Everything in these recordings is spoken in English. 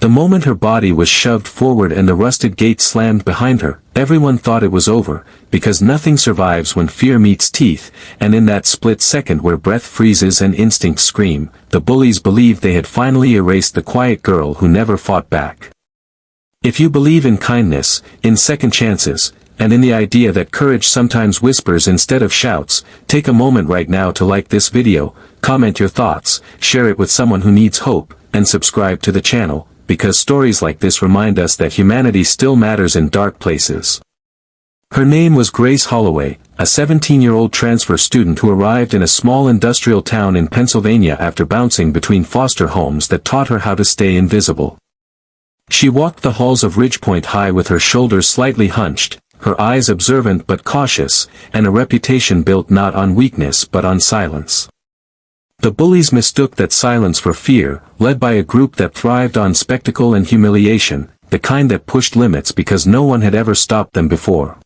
The moment her body was shoved forward and the rusted gate slammed behind her, everyone thought it was over, because nothing survives when fear meets teeth, and in that split second where breath freezes and instincts scream, the bullies believed they had finally erased the quiet girl who never fought back. If you believe in kindness, in second chances, and in the idea that courage sometimes whispers instead of shouts, take a moment right now to like this video, comment your thoughts, share it with someone who needs hope, and subscribe to the channel, because stories like this remind us that humanity still matters in dark places. Her name was Grace Holloway, a 17-year-old transfer student who arrived in a small industrial town in Pennsylvania after bouncing between foster homes that taught her how to stay invisible. She walked the halls of Ridgepoint High with her shoulders slightly hunched, her eyes observant but cautious, and a reputation built not on weakness but on silence. The bullies mistook that silence for fear, led by a group that thrived on spectacle and humiliation, the kind that pushed limits because no one had ever stopped them before.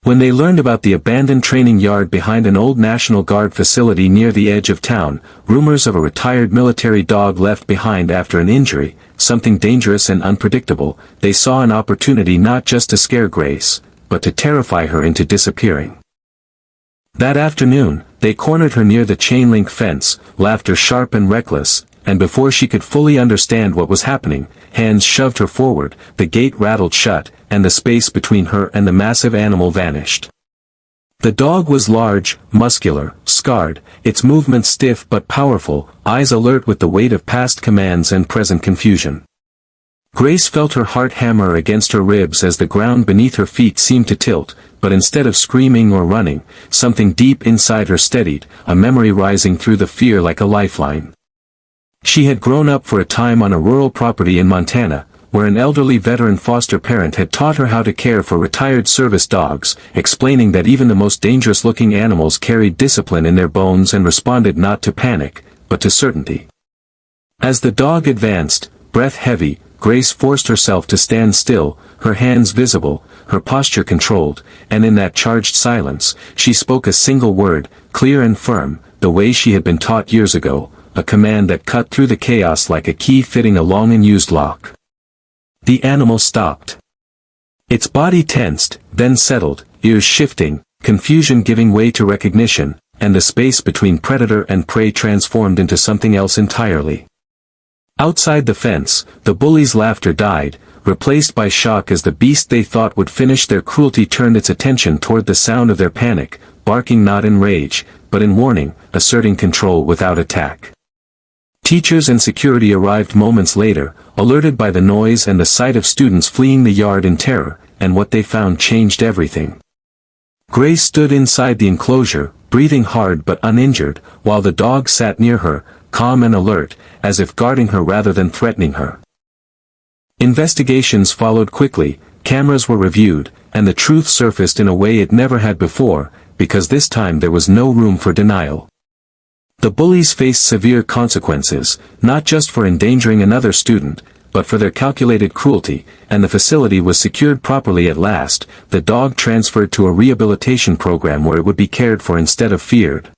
When they learned about the abandoned training yard behind an old National Guard facility near the edge of town, rumors of a retired military dog left behind after an injury, something dangerous and unpredictable, they saw an opportunity not just to scare Grace, but to terrify her into disappearing. That afternoon, they cornered her near the chain-link fence, laughter sharp and reckless, and before she could fully understand what was happening, hands shoved her forward, the gate rattled shut, and the space between her and the massive animal vanished. The dog was large, muscular, scarred, its movements stiff but powerful, eyes alert with the weight of past commands and present confusion. Grace felt her heart hammer against her ribs as the ground beneath her feet seemed to tilt, but instead of screaming or running, something deep inside her steadied, a memory rising through the fear like a lifeline. She had grown up for a time on a rural property in Montana, where an elderly veteran foster parent had taught her how to care for retired service dogs, explaining that even the most dangerous-looking animals carried discipline in their bones and responded not to panic, but to certainty. As the dog advanced, breath heavy, Grace forced herself to stand still, her hands visible, her posture controlled, and in that charged silence, she spoke a single word, clear and firm, the way she had been taught years ago, a command that cut through the chaos like a key fitting a long-unused lock. The animal stopped. Its body tensed, then settled, ears shifting, confusion giving way to recognition, and the space between predator and prey transformed into something else entirely. Outside the fence, the bullies' laughter died, replaced by shock as the beast they thought would finish their cruelty turned its attention toward the sound of their panic, barking not in rage, but in warning, asserting control without attack. Teachers and security arrived moments later, alerted by the noise and the sight of students fleeing the yard in terror, and what they found changed everything. Grace stood inside the enclosure, breathing hard but uninjured, while the dog sat near her, calm and alert, as if guarding her rather than threatening her. Investigations followed quickly, cameras were reviewed, and the truth surfaced in a way it never had before, because this time there was no room for denial. The bullies faced severe consequences, not just for endangering another student, but for their calculated cruelty, and the facility was secured properly at last, the dog transferred to a rehabilitation program where it would be cared for instead of feared.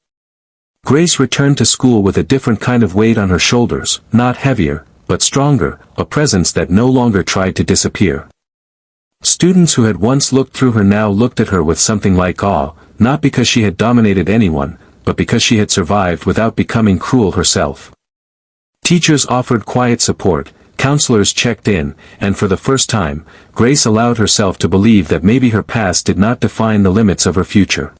Grace returned to school with a different kind of weight on her shoulders, not heavier, but stronger, a presence that no longer tried to disappear. Students who had once looked through her now looked at her with something like awe, not because she had dominated anyone, but because she had survived without becoming cruel herself. Teachers offered quiet support, counselors checked in, and for the first time, Grace allowed herself to believe that maybe her past did not define the limits of her future.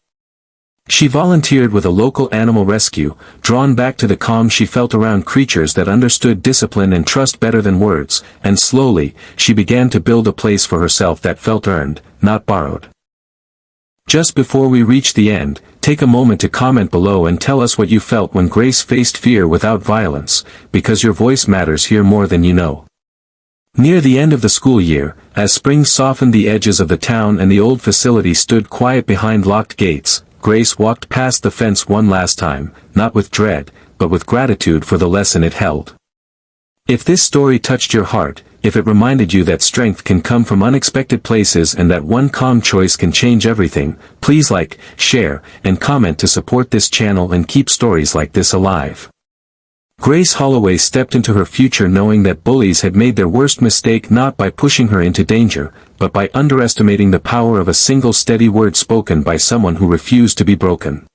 She volunteered with a local animal rescue, drawn back to the calm she felt around creatures that understood discipline and trust better than words, and slowly, she began to build a place for herself that felt earned, not borrowed. Just before we reach the end, take a moment to comment below and tell us what you felt when Grace faced fear without violence, because your voice matters here more than you know. Near the end of the school year, as spring softened the edges of the town and the old facility stood quiet behind locked gates, Grace walked past the fence one last time, not with dread, but with gratitude for the lesson it held. If this story touched your heart, if it reminded you that strength can come from unexpected places and that one calm choice can change everything, please like, share, and comment to support this channel and keep stories like this alive. Grace Holloway stepped into her future knowing that bullies had made their worst mistake not by pushing her into danger, but by underestimating the power of a single steady word spoken by someone who refused to be broken.